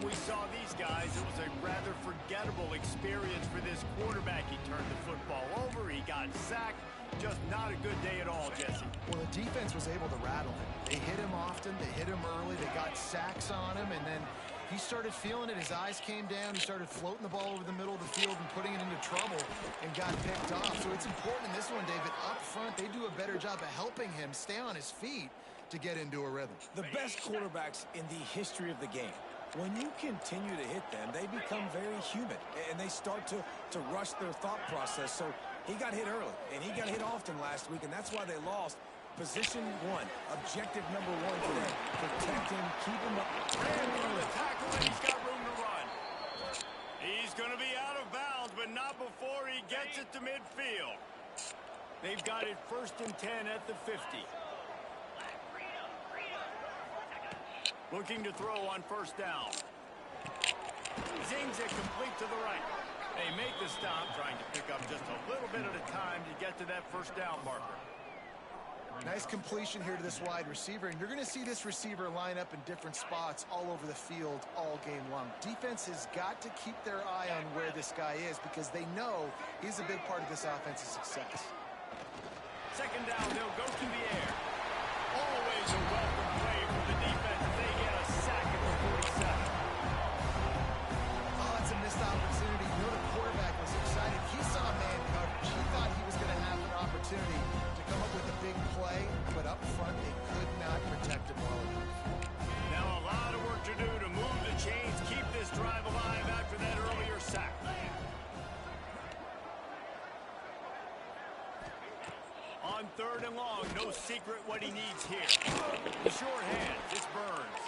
we saw these guys, it was a rather forgettable experience for this quarterback. He turned the football over, he got sacked. Just not a good day at all, Jesse. Well, the defense was able to rattle him. They hit him often, they hit him early, they got sacks on him, and then he started feeling it. His eyes came down, he started floating the ball over the middle of the field and putting it into trouble and got picked off. So it's important in this one, David, up front, they do a better job of helping him stay on his feet to get into a rhythm. The best quarterbacks in the history of the game, when you continue to hit them, they become very human, and they start to rush their thought process. So he got hit early, and he got hit often last week, and that's why they lost. Position one, objective number one today. Protect him, keep him up. Ran through the tackle, and he's got room to run. He's going to be out of bounds, but not before he gets it to midfield. They've got it 1st and 10 at the 50. Looking to throw on 1st down. Zings it complete to the right. They make the stop, trying to pick up just a little bit at a time to get to that 1st down marker. Nice completion here to this wide receiver, and you're going to see this receiver line up in different spots all over the field all game long. Defense has got to keep their eye on where this guy is because they know he's a big part of this offense's success. 2nd down, they'll go to the air. Always a welcome play for the defense. They get a sack at the 47. Oh, it's a missed opportunity. You know, the quarterback was excited. He saw man coverage. He thought he was going to have an opportunity to come up with a big play, but up front they could not protect him well enough. Now a lot of work to do to move the chains, keep this drive alive after that earlier sack. On 3rd and long, no secret what he needs here. The short hand, it's Burns.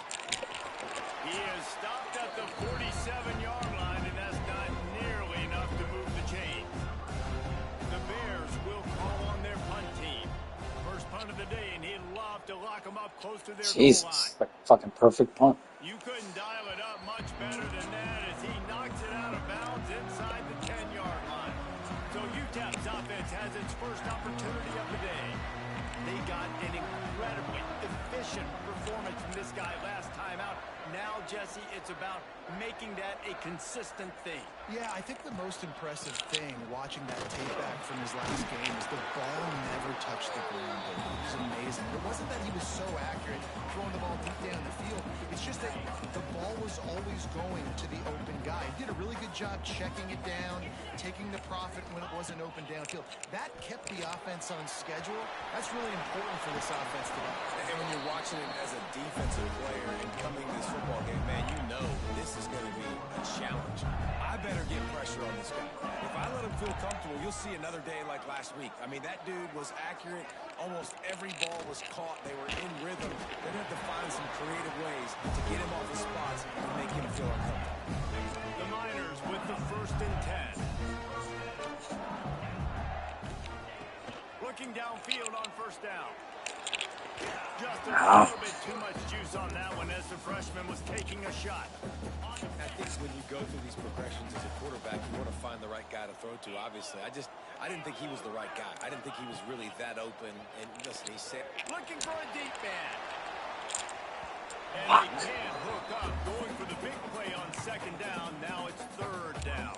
He is stopped at the 47-yard line, and that's not nearly enough to move the chains. The Bears will call on their punt team. First punt of the day, and he'd love to lock them up close to their goal line. Jesus, like fucking perfect punt. You couldn't dial it up much better than that as he knocks it out of bounds inside the 10-yard line. So UTEP's offense has its first opportunity of the day. They got an incredibly efficient performance from this guy last time out. Now, Jesse, it's about making that a consistent thing. Yeah, I think the most impressive thing watching that tape back from his last game is the ball never touched the ground. It was amazing. It wasn't that he was so accurate throwing the ball deep down the field. It's just that the ball was always going to the open guy. He did a really good job checking it down, taking the profit when it wasn't open downfield. That kept the offense on schedule. That's really important for this offense today. And when you're watching it as a defensive player and coming to this football game, man, you know this is going to be a challenge. I better get pressure on this guy. If I let him feel comfortable, you'll see another day like last week. I mean, that dude was accurate. Almost every ball was caught. They were in rhythm. They're going to have to find some creative ways to get him off his spots and make him feel uncomfortable. The Miners with the 1st and 10. Looking downfield on 1st down. Just a little bit too much juice on that one as the freshman was taking a shot. I think when you go through these progressions as a quarterback, you want to find the right guy to throw to, obviously. I didn't think he was the right guy. I didn't think he was really that open. And listen, he said... Looking for a deep man. And they can't hook up. Going for the big play on 2nd down. Now it's 3rd down.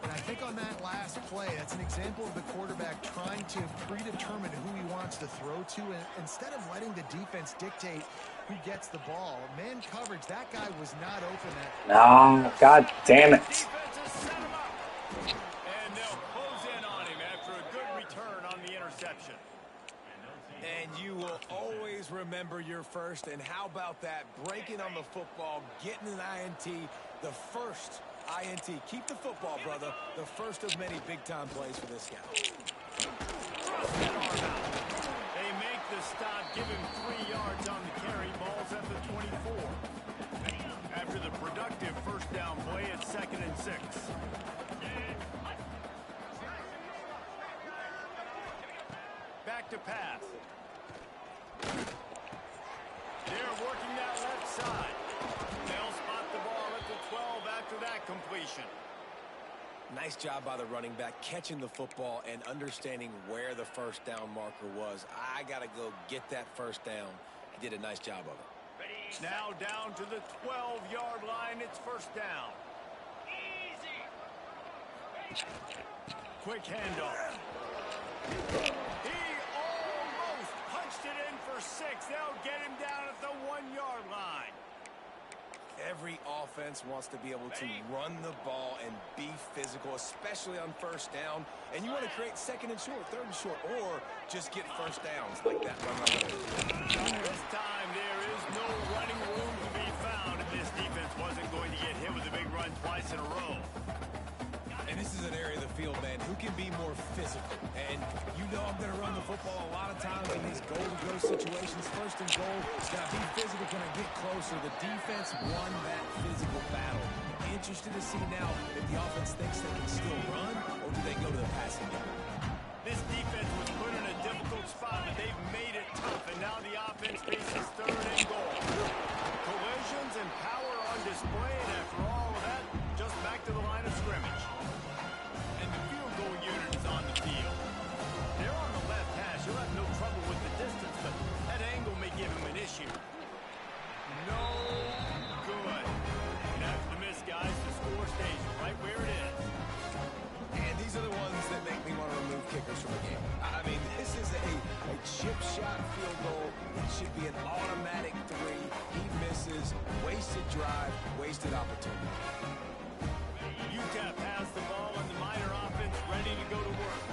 And I think on that last play, that's an example of the quarterback trying to predetermine who he wants to throw to, and instead of letting the defense dictate who gets the ball. Man coverage, that guy was not open. No, god damn it. Defense has set him up. And they'll close in on him after a good return on the interception. And you will always remember your first. And how about that? Breaking on the football, getting an INT, the first INT. Keep the football, brother. The first of many big-time plays for this guy. They make the stop, give him 3 yards on the carry. Ball's at the 24. After the productive 1st down play, it's 2nd and 6. Back to pass. They're working that left side. They'll spot the ball at the 12 after that completion. Nice job by the running back, catching the football and understanding where the 1st down marker was. I got to go get that 1st down. He did a nice job of it. Ready. Now down to the 12-yard line. It's first down. Quick handoff. He almost punched it in for 6. They'll get him down at the 1-yard line. Every offense wants to be able to run the ball and be physical, especially on first down. And you want to create second and short, third and short, or just get first downs like that run right there. This time there is no running room to be found, and this defense wasn't going to get hit with a big run twice in a row. And this is an area of the field, man, who can be more physical. And you know I'm going to run the football a lot of times in these goal-to-go situations. First and goal, it's got to be physical. Can I get closer? The defense won that physical battle. Interested to see now if the offense thinks they can still run, or do they go to the passing game? This defense was put in a difficult spot, but they've made it tough, and now the offense faces third and goal. Collisions and power on display, and after all of that, just back to the line of scrimmage. And the field goal unit is on the field. They're on the left hash. He'll have no trouble with the distance, but that angle may give him an issue. No good. And after the miss, guys, the score stays right where it is. And these are the ones that make me want to remove kickers from the game. I mean, this is a chip shot field goal. It should be an automatic 3. He misses. Wasted drive, wasted opportunity. UTEP has the ball and the Miner offense ready to go to work.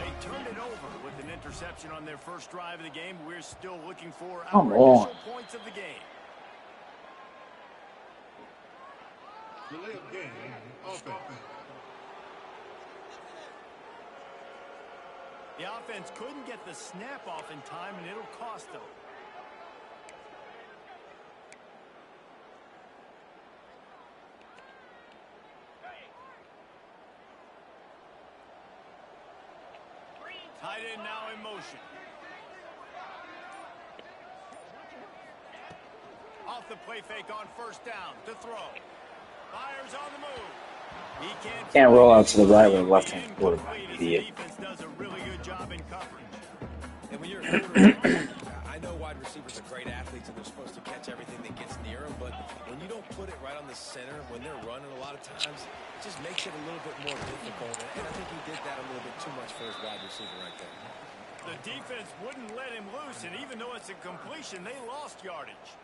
They turned it over with an interception on their first drive of the game. We're still looking for our initial points of the game. Delay of game, offense. The offense couldn't get the snap off in time, and it'll cost them. Tight end now in motion. Off the play fake on first down to throw. Fires on the move. He Can't roll out to the right with left-hand quarterback, idiot. Defense does a really good job in coverage. And when you're a quarterback, I know wide receivers are great athletes and they're supposed to catch everything that gets near them, but when you don't put it right on the center, when they're running a lot of times, it just makes it a little bit more difficult. And I think he did that a little bit too much for his wide receiver right there. The defense wouldn't let him loose, and even though it's a completion, they lost yardage.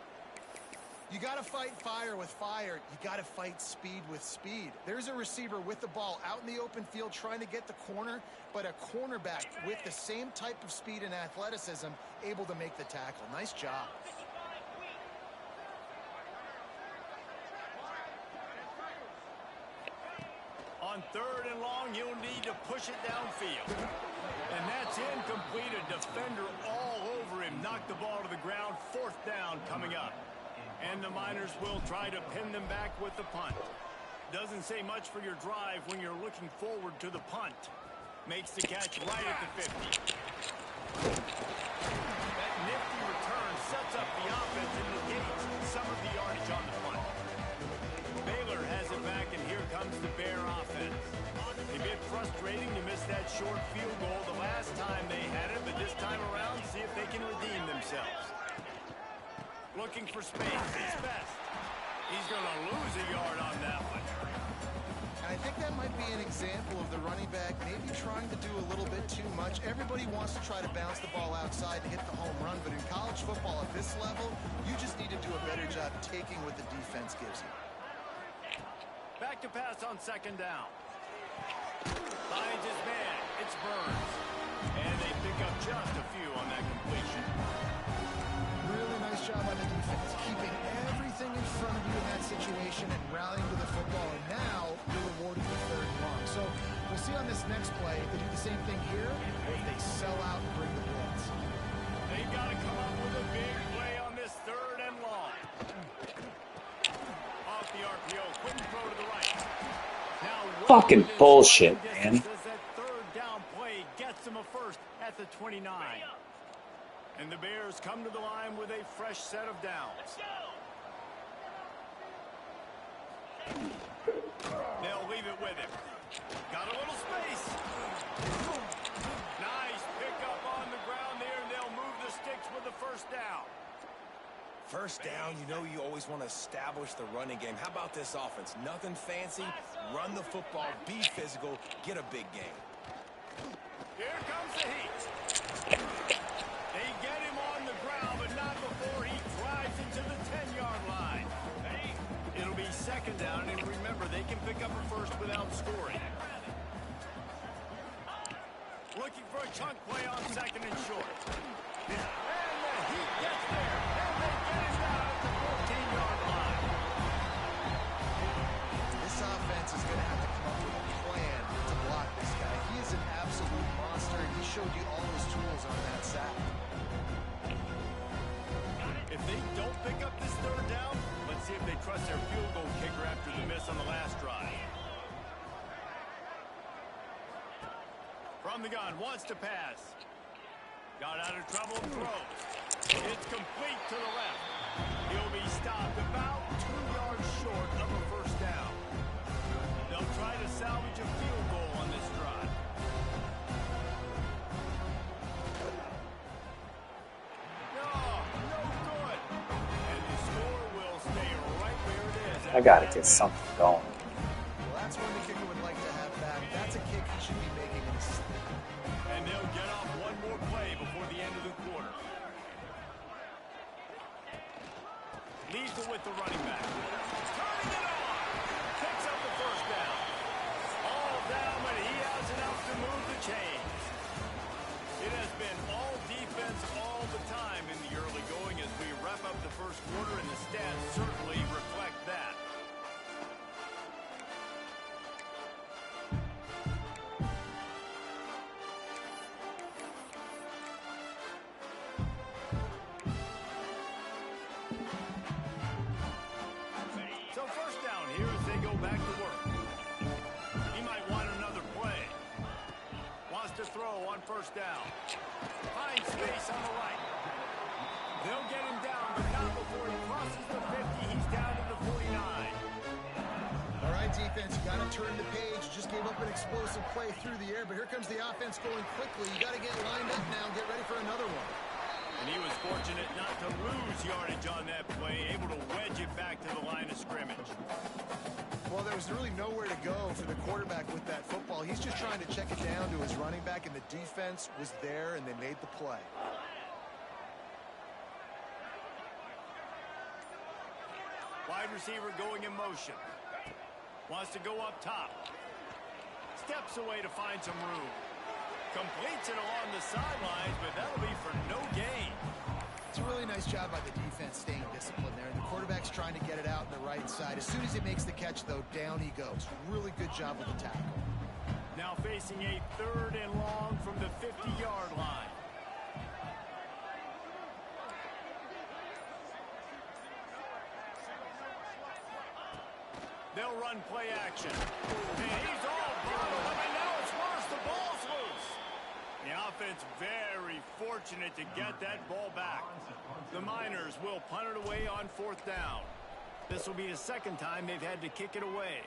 You got to fight fire with fire. You got to fight speed with speed. There's a receiver with the ball out in the open field trying to get the corner, but a cornerback with the same type of speed and athleticism able to make the tackle. Nice job. On third and long, you'll need to push it downfield. And that's incomplete. A defender all over him. Knocked the ball to the ground. Fourth down coming up. And the Miners will try to pin them back with the punt. Doesn't say much for your drive when you're looking forward to the punt. Makes the catch right at the 50. That nifty return sets up the offense and negates some of the yardage on the punt. Baylor has it back, and here comes the Bear offense. A bit frustrating to miss that short field goal the last time they had it, but this time around, see if they can redeem themselves. Looking for space. He's best. He's going to lose a yard on that one. And I think that might be an example of the running back maybe trying to do a little bit too much. Everybody wants to try to bounce the ball outside and hit the home run, but in college football at this level, you just need to do a better job taking what the defense gives you. Back to pass on second down. Finds his man. It's Burns. And they pick up just a few on that completion. Really nice job by the defense, keeping everything in front of you in that situation and rallying to the football. And now you're rewarded with third and long. So we'll see on this next play if they do the same thing here or if they sell out and bring the blitz. They've got to come up with a big play on this third and long. Off the RPO, quick throw to the right. Now, Fucking bullshit, man. That third down play gets them a first at the 29. And the Bears come to the line with a fresh set of downs. They'll leave it with him. Got a little space. Nice pickup on the ground there, and they'll move the sticks with the first down. First down, you know you always want to establish the running game. How about this offense? Nothing fancy. Run the football, be physical, get a big gain. Here comes the heat. They get him on the ground, but not before he drives into the 10-yard line. It'll be second down, and remember, they can pick up a first without scoring. Looking for a chunk play on second and short. And the heat gets there, and they get him down at the 14-yard line. This offense is going to have to come up with a plan to block this guy. He is an absolute monster, and he showed you all his tools on that sack. If they don't pick up this third down, let's see if they trust their field goal kicker after the miss on the last drive. From the gun, wants to pass. Got out of trouble and throws. It's complete to the left. He'll be stopped about 2 yards short of a first down. They'll try to salvage a field goal on this drive. No good. And the score will stay right where it is. I gotta get something going. Well, that's one the kicker would like to have back. That's a kick he should be making in his sleep. And they'll get off one more play before the end of the quarter. Leads it with the running back. Turning it on. Picks up the first down. All down, but he has enough to move the chains. It has been all defense all the time in the early going as we wrap up the first quarter, and the stats certainly reflect that. So first down here as they go back to work. He might want another play. Wants to throw on first down. Finds space on the right. They'll get him down, but not before he crosses the 50. He's down to the 49. All right, defense, you got to turn the page. You just gave up an explosive play through the air, but here comes the offense going quickly. You got to get lined up now and get ready for another one. And he was fortunate not to lose yardage on that play, able to wedge it back to the line of scrimmage. Well, there was really nowhere to go for the quarterback with that football. He's just trying to check it down to his running back, and the defense was there, and they made the play. Wide receiver going in motion. Wants to go up top. Steps away to find some room. Completes it along the sidelines, but that'll be for no gain. It's a really nice job by the defense staying disciplined there. And the quarterback's trying to get it out on the right side. As soon as he makes the catch, though, down he goes. Really good job with the tackle. Now facing a third and long from the 50-yard line. They'll run play action. And he's all bottled up, and now it's worse. The ball's loose. The offense very fortunate to get that ball back. The Miners will punt it away on fourth down. This will be the second time they've had to kick it away.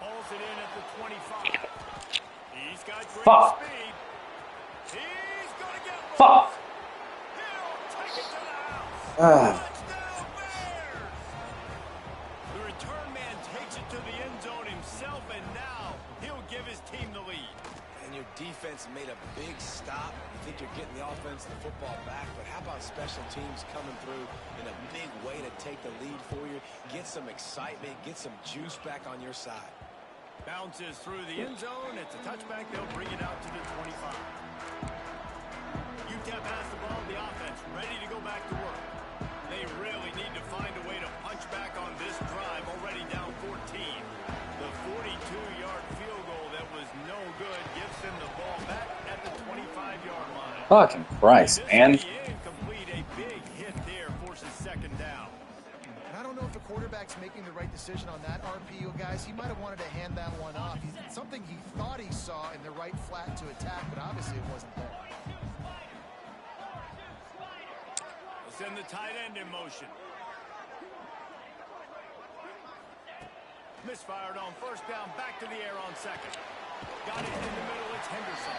Pulls it in at the 25. He's got great speed. He's going to get loose. Fuck. He'll take it to the house. Touchdown Bears! The return man takes it to the end zone himself, and now he'll give his team the lead. And your defense made a big stop. You think you're getting the offense, the football back, but how about special teams coming through in a big way to take the lead for you? Get some excitement, get some juice back on your side. Bounces through the end zone. It's a touchback. They'll bring it out to the 25. UTEP has the ball. The offense ready to go back to work. They really need to find a way to punch back on this drive. Already down 14. The 42-yard field goal that was no good gives them the ball back at the 25-yard line. Fucking Christ, man. Incomplete. A big hit there forces second down. And I don't know if the quarterback's making the right decision on that RPO, guys. He might have wanted to hand that one off. Something he thought he saw in the right flat to attack, but obviously it wasn't there. We'll send the tight end in motion. Misfired on first down, back to the air on second. Got it in the middle, it's Henderson.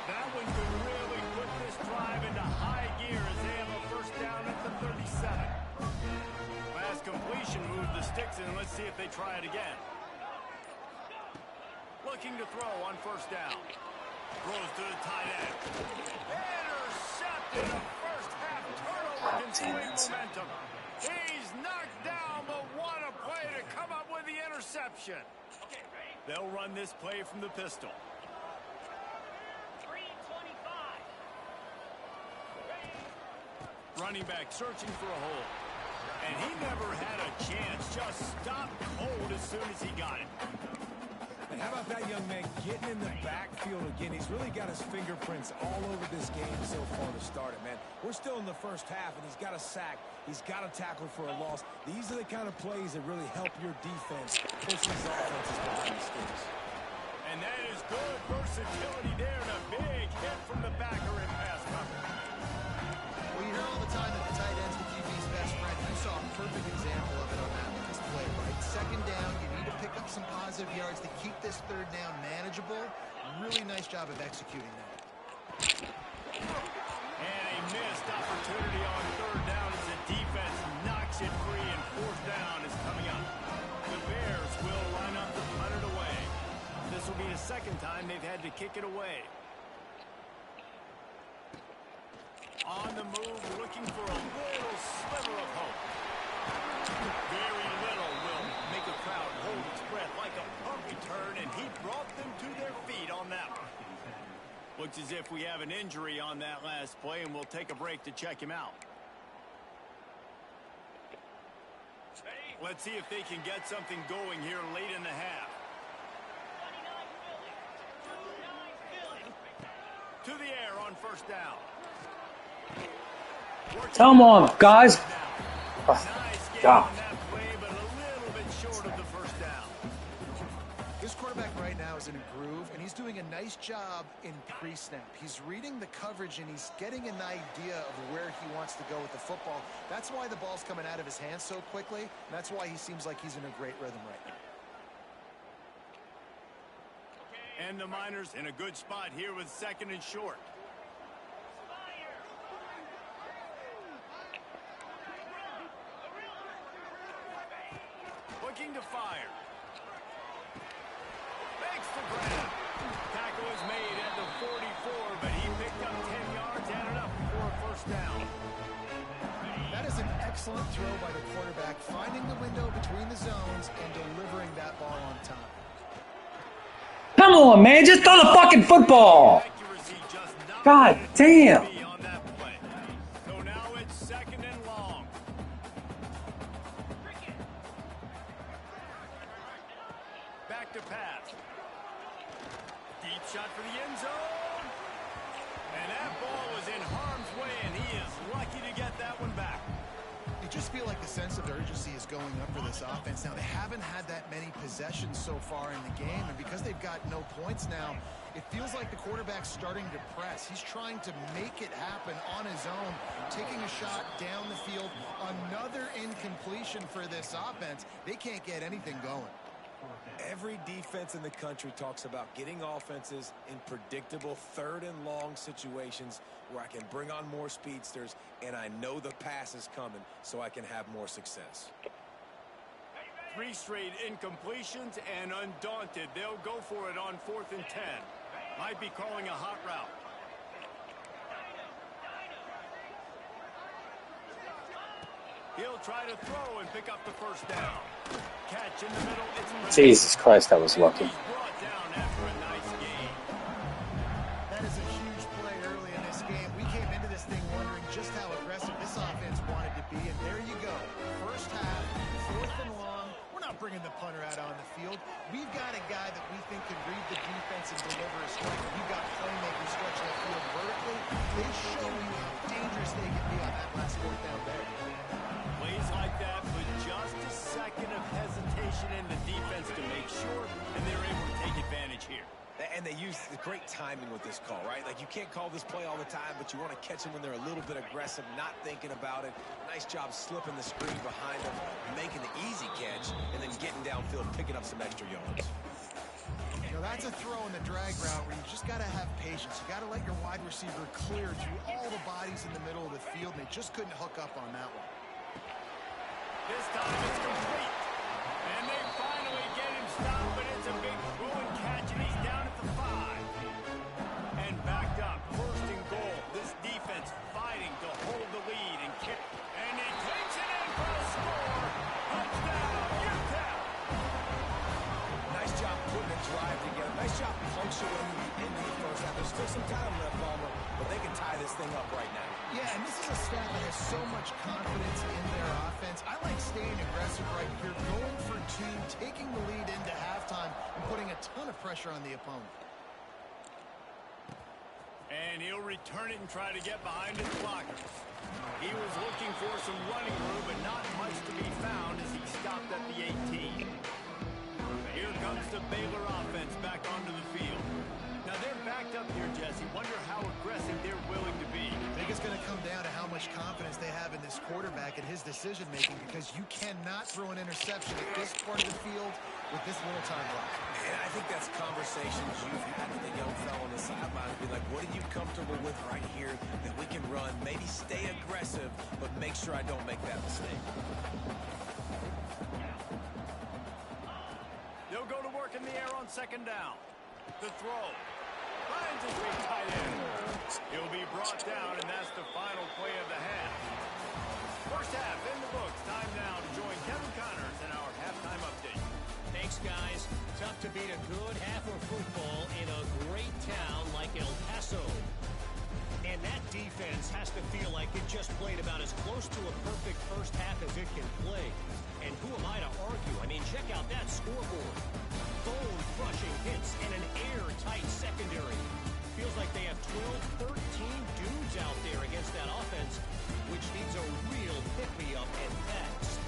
That one could really put this drive into high gear as they have a see if they try it again. Looking to throw on first down. Throws to the tight end. Intercepted. A first half turnover can swing momentum. He's knocked down, but what a play to come up with the interception. They'll run this play from the pistol. Running back searching for a hole. And he never had a chance. Just stopped cold as soon as he got it. And how about that young man getting in the backfield again? He's really got his fingerprints all over this game so far to start it, man. We're still in the first half, and he's got a sack. He's got a tackle for a loss. These are the kind of plays that really help your defense push these offenses behind the sticks. And that is good versatility there, and a big hit from the backer in pass coverage. Well, you hear all the time that the tight end's the QB's best friend. You saw a perfect example of it on that last play, right? Second down, you need to pick up some positive yards to keep this third down manageable. Really nice job of executing that. And a missed opportunity on third down as the defense knocks it free, and fourth down is coming up. The Bears will line up to punt it away. This will be the second time they've had to kick it away. On the move, looking for a little sliver of hope. Very little will make a crowd hold its breath like a punt return, and he brought them to their feet on that one. Looks as if we have an injury on that last play, and we'll take a break to check him out. Let's see if they can get something going here late in the half. To the air on first down. Come on, guys. Oh, Nice game God. on that play, but a little bit short of the first down. This quarterback right now is in a groove, and he's doing a nice job in pre-snap. He's reading the coverage, and he's getting an idea of where he wants to go with the football. That's why the ball's coming out of his hands so quickly, and that's why he seems like he's in a great rhythm right now. And the Miners in a good spot here with second and short. Looking to fire. Makes the grab. Tackle is made at the 44, but he picked up 10 yards, added up for a first down. That is an excellent throw by the quarterback, finding the window between the zones and delivering that ball on time. Come on, man. Just throw the fucking football. Accuracy just not God where it damn. should be on that play. So now it's second and long. Back to pass. Deep shot for the end zone. And that ball was in harm's way, and he is lucky to get that one back. You just feel like the sense of urgency is going up for this offense. Now, they haven't had that many possessions so far in the game, and because they've got no points now, it feels like the quarterback's starting to press. He's trying to make it happen on his own, taking a shot down the field. Another incompletion for this offense. They can't get anything going. Every defense in the country talks about getting offenses in predictable third and long situations where I can bring on more speedsters and I know the pass is coming so I can have more success. 3 straight incompletions, and undaunted, they'll go for it on 4th and 10. Might be calling a hot route. He'll try to throw and pick up the first down. Catch in the middle. It's Jesus Christ, that was lucky. He's brought down after a nice game. That is a huge play early in this game. We came into this thing wondering just how aggressive this offense wanted to be, and there you go. First half, 4th and long. We're not bringing the punter out on the field. We've got a guy that we think can read the defense and deliver a strike. We've got playmakers stretching the field vertically. They show you how dangerous they can be on that last 4th down there. Plays like that with just a second of hesitation in the defense to make sure, and they're able to take advantage here. And they use the great timing with this call, right? Like, you can't call this play all the time, but you want to catch them when they're a little bit aggressive, not thinking about it. Nice job slipping the screen behind them, making the easy catch, and then getting downfield, picking up some extra yards. You know, that's a throw in the drag route where you just got to have patience. You got to let your wide receiver clear through all the bodies in the middle of the field, and they just couldn't hook up on that one. This time it's complete. And they Still some time left, Palmer, but they can tie this thing up right now. Yeah, and this is a staff that has so much confidence in their offense. I like staying aggressive right here, going for two, taking the lead into halftime, and putting a ton of pressure on the opponent. And he'll return it and try to get behind his blockers. He was looking for some running room, but not much to be found as he stopped at the 18. Here comes the Baylor offense back onto the field. Now they're backed up here, Jesse. Wonder how aggressive they're willing to be. I think it's going to come down to how much confidence they have in this quarterback and his decision-making, because you cannot throw an interception at this part of the field with this little time left. And I think that's conversations you've had with the young fellow on the sideline. Be like, what are you comfortable with right here that we can run? Maybe stay aggressive, but make sure I don't make that mistake. They'll go to work in the air on second down. The throw. Finds his big tight end. He'll be brought down, and that's the final play of the half. First half in the books. Time now to join Kevin Connors in our halftime update. Thanks, guys. Tough to beat a good half of football in a great town like El Paso. And that defense has to feel like it just played about as close to a perfect first half as it can play. And who am I to argue? I mean, check out that scoreboard. Bone-crushing hits and an airtight secondary. Feels like they have 12, 13 dudes out there against that offense, which needs a real pick-me-up and pass.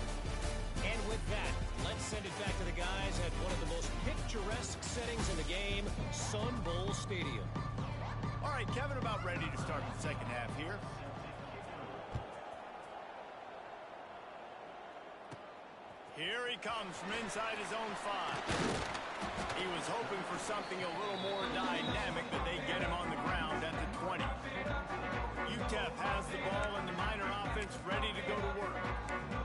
And with that, let's send it back to the guys at one of the most picturesque settings in the game, Sun Bowl Stadium. All right, Kevin, about ready to start the second half here. Here he comes from inside his own 5. He was hoping for something a little more dynamic, but they get him on the ground at the 20. UTEP has the ball, and the Miner offense ready to go to work.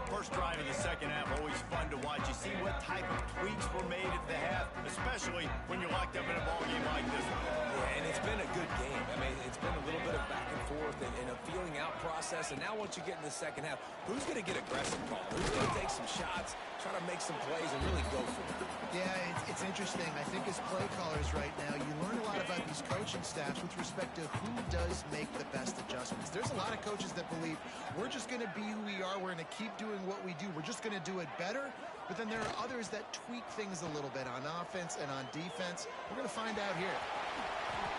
First drive of the second half, always fun to watch. You see what type of tweaks were made at the half, especially when you're locked up in a ball game like this one. Yeah, and it's been a good game. I mean, it's been a little bit of back and forth and a feeling out process. And now once you get in the second half, who's going to get aggressive, Paul? Who's going to take some shots, try to make some plays, and really go for it? Yeah, it's interesting. I think as play callers right now, you learn a lot about these coaching staffs with respect to who does make the best adjustments. There's a lot of coaches that believe we're just going to be who we are. We're going to keep doing what we do. We're just going to do it better. But then there are others that tweak things a little bit on offense and on defense. We're going to find out here.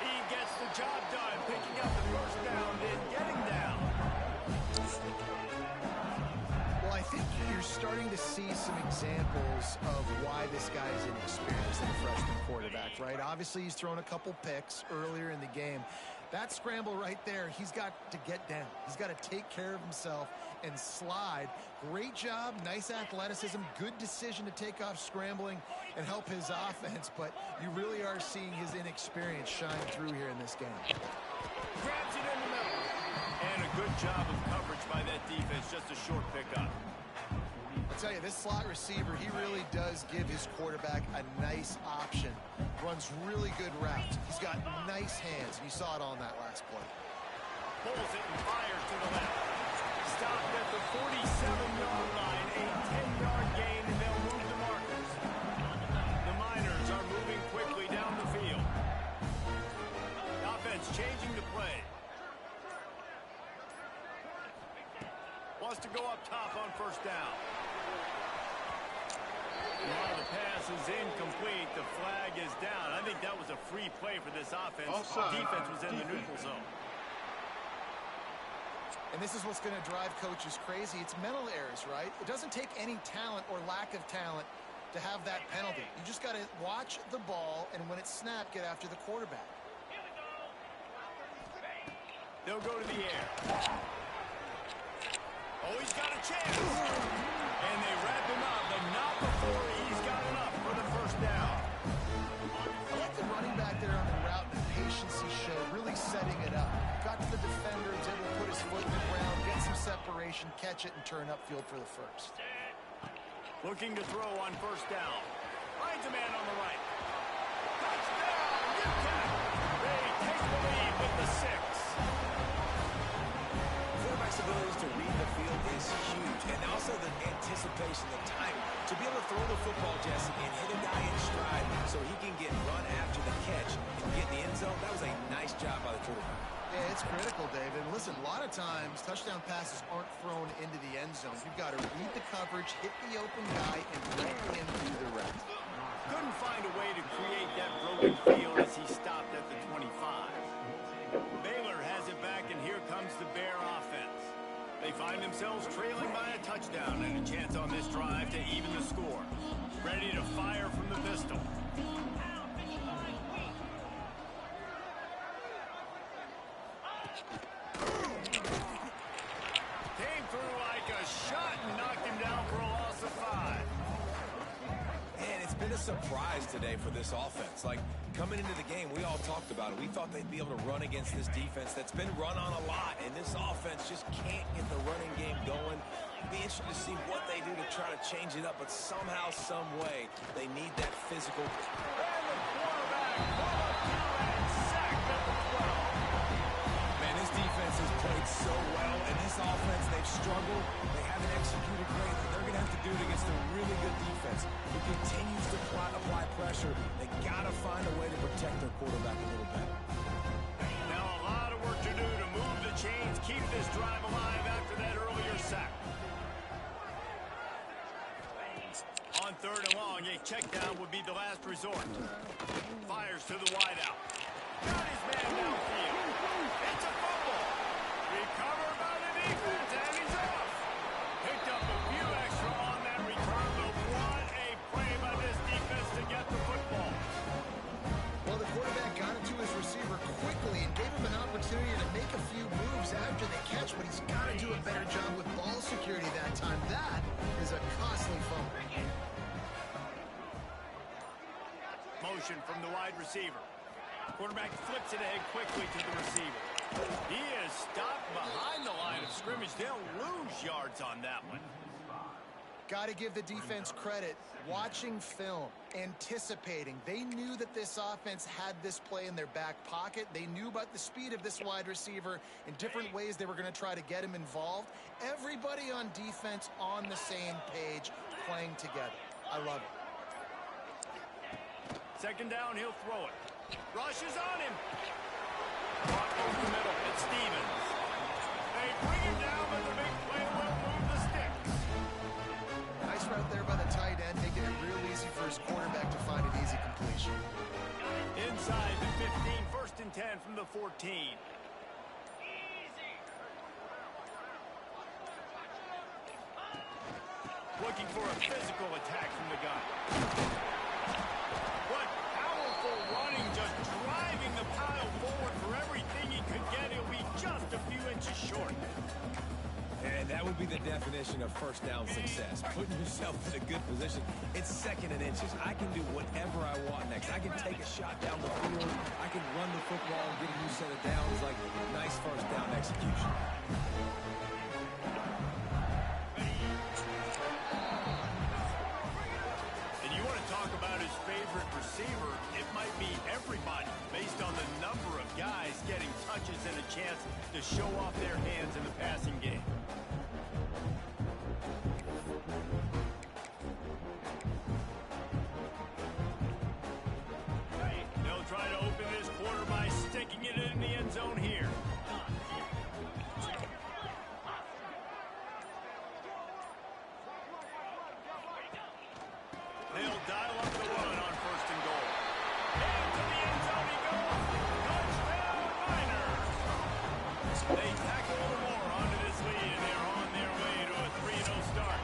He gets the job done, picking up the first down, then getting down. Well, I think you're starting to see some examples of why this guy is inexperienced as a freshman quarterback, right? Obviously, he's thrown a couple picks earlier in the game. That scramble right there, he's got to get down. He's got to take care of himself and slide. Great job, nice athleticism, good decision to take off scrambling and help his offense, but you really are seeing his inexperience shine through here in this game. Grabs it in the middle. And a good job of coverage by that defense, just a short pickup. I'll tell you, this slot receiver, he really does give his quarterback a nice option. Runs really good routes. He's got nice hands, and you saw it on that last play. Pulls it and fires to the left. Stopped at the 47-yard line, a 10-yard gain, and they'll move the markers. The Miners are moving quickly down the field. The offense changing the play. Wants to go up top on first down. While the pass is incomplete, the flag is down. I think that was a free play for this offense. Offside. Defense was in the neutral zone. And this is what's going to drive coaches crazy. It's mental errors, right? It doesn't take any talent or lack of talent to have that penalty. You just got to watch the ball, and when it's snapped, get after the quarterback. They'll go to the air. Oh, he's got a chance. And they wrap him up, but not before he's got enough for the first down. I like the running back there on the route, the patience he showed, really setting it up. Got to the defender, was able to put his foot in the ground, get some separation, catch it, and turn upfield for the first. Looking to throw on first down. Finds a man on the right. Touchdown, UTEP. They take the lead with the 6. Quarterback's abilities to read the field is huge, and also the anticipation, the time to be able to throw the football, Jesse, and hit a guy in stride outside so he can get run after the catch and get in the end zone. That was a nice job by the quarterback. Yeah, it's critical, David. And listen, a lot of times touchdown passes aren't thrown into the end zone. You've got to read the coverage, hit the open guy, and let him do the rest. Couldn't find a way to create that broken field as he stopped at the 25. Baylor has it back, and here comes the Bear offense. They find themselves trailing by a touchdown and a chance on this drive to even the score. Ready to fire from the pistol. Came through like a shot and knocked him down for a loss of 5. Man, it's been a surprise today for this offense. Like, coming into the game, we all talked about it. We thought they'd be able to run against this defense that's been run on a lot, and this offense just can't get the running game going. It'd be interesting to see what they do to try to change it up, but somehow, some way, they need that physical. And the quarterback brought through and sacked at the 12. Man, this defense has played so well, and this offense, they've struggled. They haven't executed great. They're going to have to do it against a really good defense who continues to apply pressure. They got to find a way to protect their quarterback a little better. Now a lot of work to do to move the chains, keep this drive alive after that earlier sack. On 3rd and long, a check down would be the last resort. Fires to the wideout. Got his man downfield. It's a fumble. Recovered by the defense, and he's off. Picked up a few extra on that return, but what a play by this defense to get the football. Well, the quarterback got it to his receiver quickly and gave him an opportunity to make a few moves after the catch, but he's got to do a better job with ball security that time. That is a costly fumble. Motion from the wide receiver. Quarterback flips it ahead quickly to the receiver. He is stopped behind the line of scrimmage. They'll lose yards on that one. Got to give the defense credit. Watching film, anticipating. They knew that this offense had this play in their back pocket. They knew about the speed of this wide receiver and different ways they were going to try to get him involved. Everybody on defense on the same page, playing together. I love it. 2nd down, he'll throw it. Rushes on him. Caught over the middle. It's Stevens. They bring him down, but the big play will move the sticks. Nice route there by the tight end, making it real easy for his quarterback to find an easy completion. Inside the 15, 1st and 10 from the 14. Looking for a physical attack from the guy. What powerful running, just driving the pile forward for everything he could get. He'll be just a few inches short. And that would be the definition of 1st down success. Putting yourself in a good position. It's 2nd and inches. I can do whatever I want next. I can take a shot down the field. I can run the football and get a new set of downs. Like, nice 1st down execution. And you want to talk about his favorite receiver, it might be everybody based on the number of guys getting touches and a chance to show off their hands in the passing game. They'll try to open this quarter by sticking it in the end zone here. They'll dial up the run on 1st and goal. And to the end zone he goes. Touchdown, Niners. They tack a little more onto this lead, and they're on their way to a 3-0 start.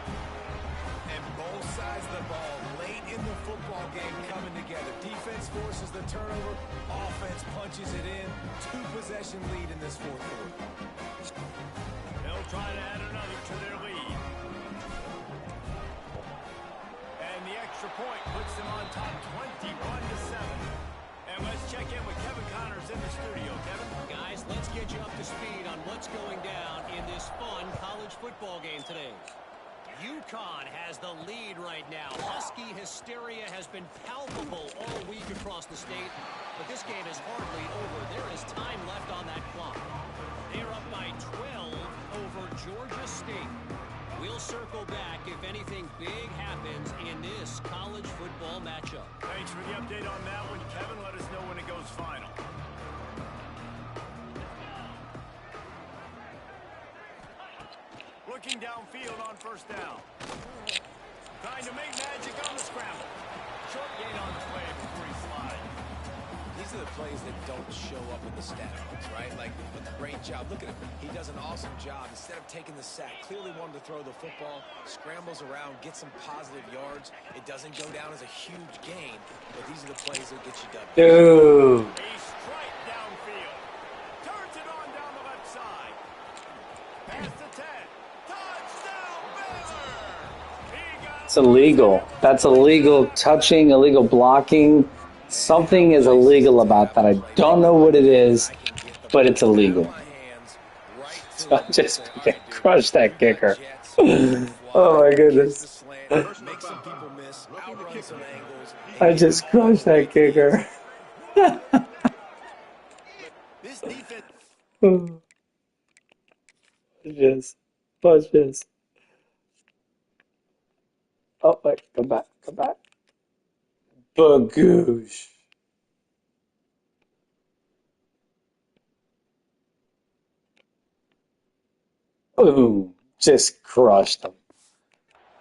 And both sides of the ball late in the football game coming together. Defense forces the turnover. Offense punches it in. 2-possession lead in this 4th quarter. They'll try to add another to their lead. And the extra point puts them on top 21-7. And let's check in with Kevin Connors in the studio. Kevin? Guys, let's get you up to speed on what's going down in this fun college football game today. UConn has the lead right now. Husky hysteria has been palpable all week across the state, but this game is hardly over. There is time left on that clock. They're up by 12 over Georgia State. We'll circle back if anything big happens in this college football matchup. Thanks for for the update on that one, Kevin. Let us know when it goes final. Looking downfield on first down. Trying to make magic on the scramble. Short gain on the play before he slides. These are the plays that don't show up in the stat books, right? Like, but great job. Look at him. He does an awesome job. Instead of taking the sack, clearly wanted to throw the football, scrambles around, get some positive yards. It doesn't go down as a huge gain, but these are the plays that get you done. Dude. A strike downfield. Turns it on down the left side. Past the 10. Touchdown, Baylor! He got It's illegal. That's illegal touching, illegal blocking. Something is illegal about that. I don't know what it is, but it's illegal. So I just crushed that kicker. Oh my goodness. I just crushed that kicker. this defense. Watch this. Oh, wait, come back. Bagoosh. Boom. Just crushed him.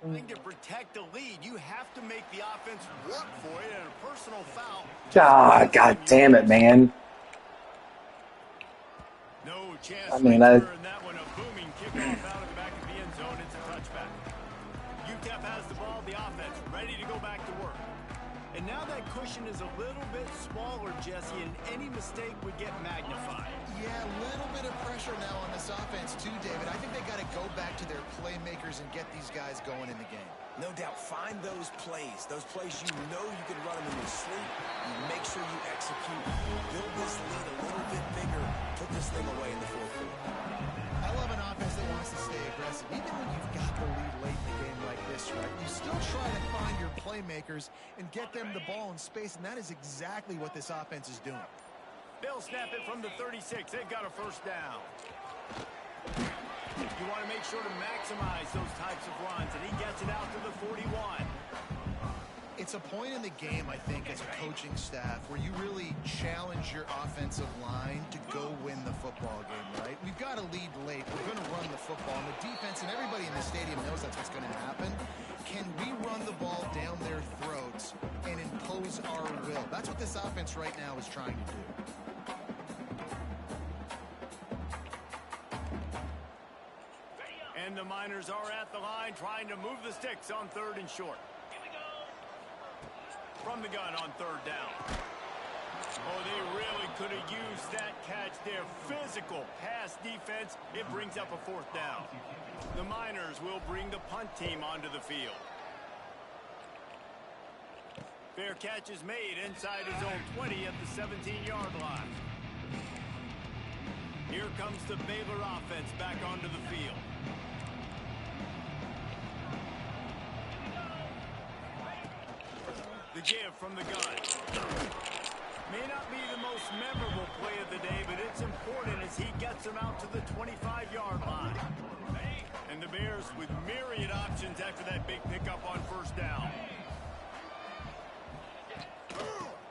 Trying to protect the lead, you have to make the offense work for it, and a personal foul. God damn it, man. No chance. I mean, that one, a booming kickoff out of the back of the end zone. It's a touchback. UTEP has the ball, the offense ready to go back to work. And now that cushion is a little bit smaller, Jesse, and any mistake would get magnified. Yeah, a little bit of pressure now on this offense too, David. I think they got to go back to their playmakers and get these guys going in the game. No doubt. Find those plays you know you can run them in your sleep. You make sure you execute. Build this lead a little bit bigger. Put this thing away in the fourth quarter. I love an offense that wants to stay aggressive. Even when you've got the lead late in the game like this, right? You still try to find your playmakers and get them the ball in space, and that is exactly what this offense is doing. They'll snap it from the 36. They've got a first down. You want to make sure to maximize those types of runs, and he gets it out to the 41. It's a point in the game, I think, as a coaching staff where you really challenge your offensive line to go win the football game, right? We've got to lead late. We're going to run the football. And the defense and everybody in the stadium knows that's what's going to happen. Can we run the ball down their throats and impose our will? That's what this offense right now is trying to do. And the Miners are at the line trying to move the sticks on third and short. From the gun on third down. Oh, they really could have used that catch there. Physical pass defense. It brings up a fourth down. The Miners will bring the punt team onto the field. Fair catch is made inside his own 20 at the 17-yard line. Here comes the Baylor offense back onto the field. The give from the gun. May not be the most memorable play of the day, but it's important as he gets them out to the 25-yard line. And the Bears with myriad options after that big pickup on first down.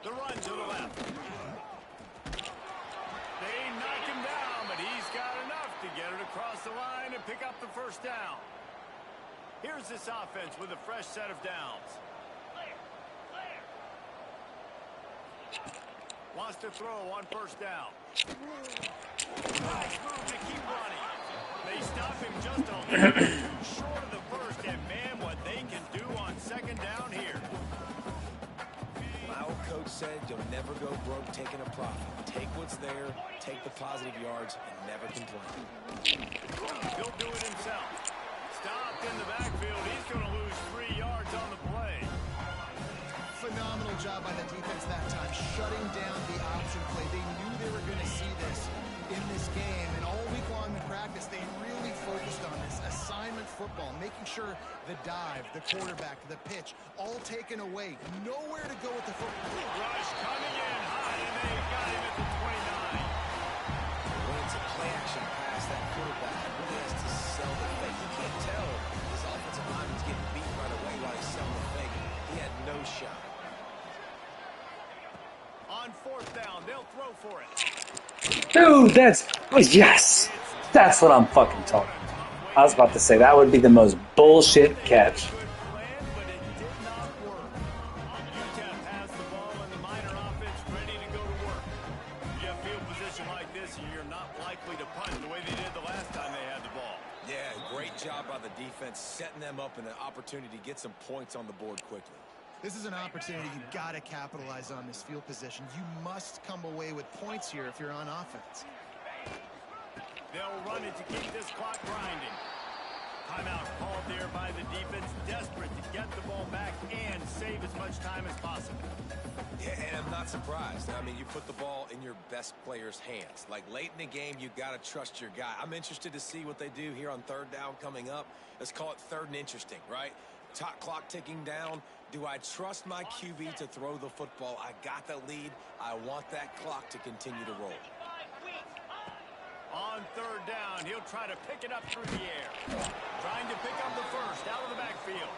The run to the left. They knock him down, but he's got enough to get it across the line and pick up the first down. Here's this offense with a fresh set of downs. Wants to throw on first down. Nice move to keep running. They stop him just a little bit too short of the first, and man, what they can do on second down here. My old coach said you'll never go broke taking a profit. Take what's there, take the positive yards, and never complain. He'll do it himself. Stopped in the backfield. He's going to lose 3 yards on the play. Phenomenal job by the defense that time, shutting down the option play. They knew they were going to see this in this game, and all week long in practice, they really focused on this assignment football, making sure the dive, the quarterback, the pitch, all taken away. Nowhere to go with the football. Rush coming in high, and they got him at the 29. When it's a play-action pass, that quarterback really has to sell the fake. You can't tell this offensive lineman's getting beat right away while he's selling the fake. He had no shot. for it. Dude, that's... Yes! That's what I'm fucking talking about. I was about to say, that would be the most bullshit catch. Good plan, but it did not work. UTEP has the ball and the minor offense ready to go to work. You have field position like this, and you're not likely to punt the way they did the last time they had the ball. Yeah, great job by the defense, setting them up in an opportunity to get some points on the board quickly. This is an opportunity you've got to capitalize on this field position. You must come away with points here if you're on offense. They'll run it to keep this clock grinding. Timeout called there by the defense, desperate to get the ball back and save as much time as possible. Yeah, and I'm not surprised. I mean, you put the ball in your best player's hands. Like, late in the game, you've got to trust your guy. I'm interested to see what they do here on third down coming up. Let's call it third and interesting, right? Top clock ticking down. Do I trust my QB to throw the football? I got the lead. I want that clock to continue to roll. On third down, he'll try to pick it up through the air. Trying to pick up the first out of the backfield.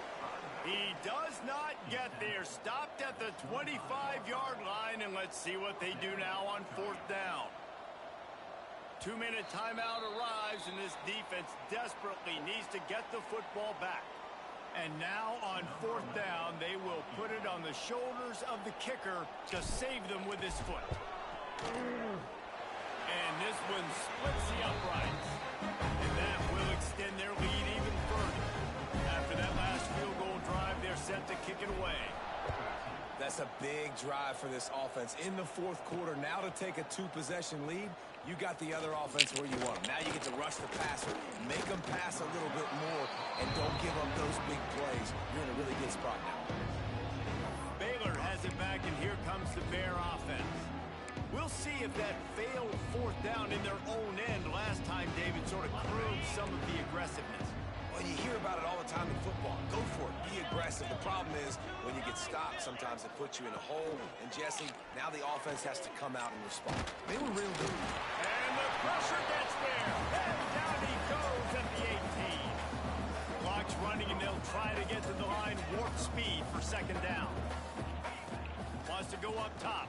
He does not get there. Stopped at the 25-yard line, and let's see what they do now on fourth down. 2-minute timeout arrives, and this defense desperately needs to get the football back. And now on fourth down, they will put it on the shoulders of the kicker to save them with his foot. And this one splits the uprights. And that will extend their lead even further. After that last field goal drive, they're set to kick it away. That's a big drive for this offense. In the fourth quarter, now to take a two-possession lead, you got the other offense where you want them. Now you get to rush the passer, make them pass a little bit more, and don't give up those big plays. You're in a really good spot now. Baylor has it back, and here comes the Bear offense. We'll see if that failed fourth down in their own end last time, David, sort of curbed some of the aggressiveness. Well, you hear about it all the time in football. Go for it. Be aggressive. The problem is when you get stopped, sometimes it puts you in a hole. And, Jesse, now the offense has to come out and respond. They were real good. And the pressure gets there. And down he goes at the 18. Clock's running, and they'll try to get to the line warp speed for second down. Wants to go up top.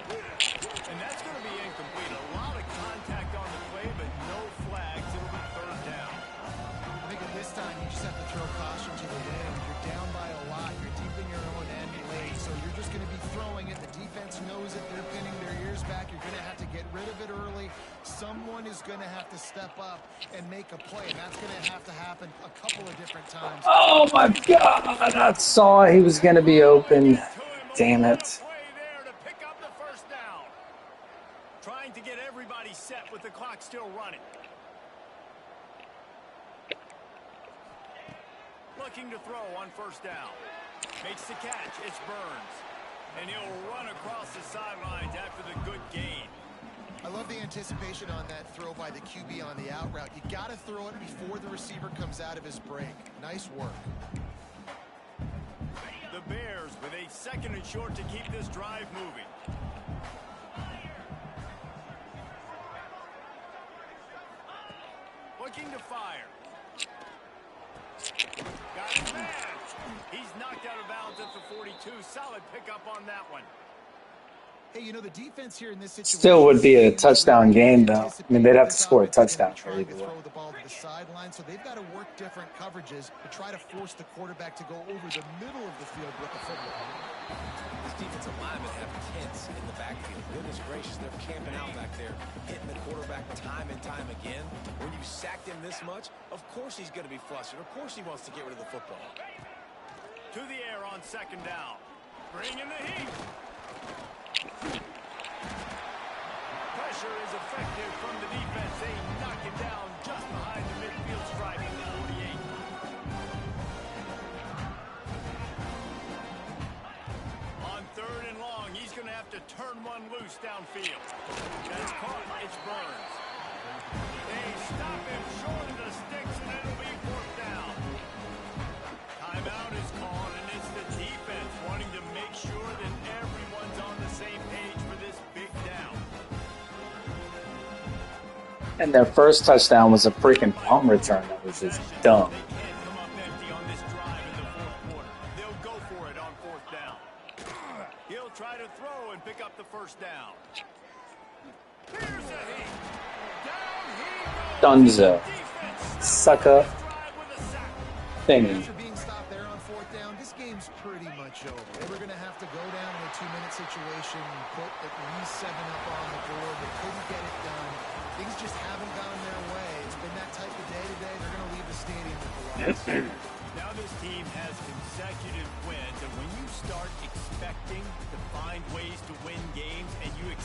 And that's going to be incomplete. A lot of contact on the play, but no flags. It'll be third down. I think at this time, you just have to throw caution to the wind. You're down by a lot. You're deep in your own end late, so you're just going to be throwing it. The defense knows it. They're pinning their ears back. You're going to have to get rid of it early. Someone is going to have to step up and make a play, and that's going to have to happen a couple of different times. Oh my God! I saw he was going to be open. Damn it. Trying to get everybody set with the clock still running. Looking to throw on first down. Makes the catch. It's Burns. And he'll run across the sidelines after the good gain. I love the anticipation on that throw by the QB on the out route. You got to throw it before the receiver comes out of his break. Nice work. The Bears with a second and short to keep this drive moving. Looking to fire. Got his man. He's knocked out of bounds at the 42. Solid pickup on that one. Hey, you know, the defense here in this situation Still would be a touchdown game, though. I mean, they'd have to score a touchdown for either way. Throw the ball to the sideline, so they've got to work different coverages to try to force the quarterback to go over the middle of the field with the football. These defensive linemen have tents in the backfield. Goodness gracious, they're camping out back there, hitting the quarterback time and time again. When you sacked him this much, of course he's going to be flustered. Of course he wants to get rid of the football. To the air on second down. Bring in the heat. Pressure is effective from the defense. They knock it down just behind the midfield stripe at the 48. On third and long, he's going to have to turn one loose downfield. That's caught. It's Burns. They stop him short of the sticks, and it'll be fourth down. Timeout is called, and it's the defense wanting to make sure that everyone's on the same page for this big down. And their first touchdown was a freaking punt return that was just dumb. They can't come up empty on this drive in the fourth quarter. They'll go for it on fourth down. He'll try to throw. Here's a heat. Down he goes. Dunzo. Sucker. Thingy. After being stopped there on fourth down, this game's pretty much over. They were going to have to go down in a 2-minute situation and put at least 7 up on the board. They couldn't get it done. Things just haven't gone their way. It's been that type of day today. They're going to leave the stadium with the loss. Now this team has consecutive wins, and when you start expecting to find ways to win games and you expect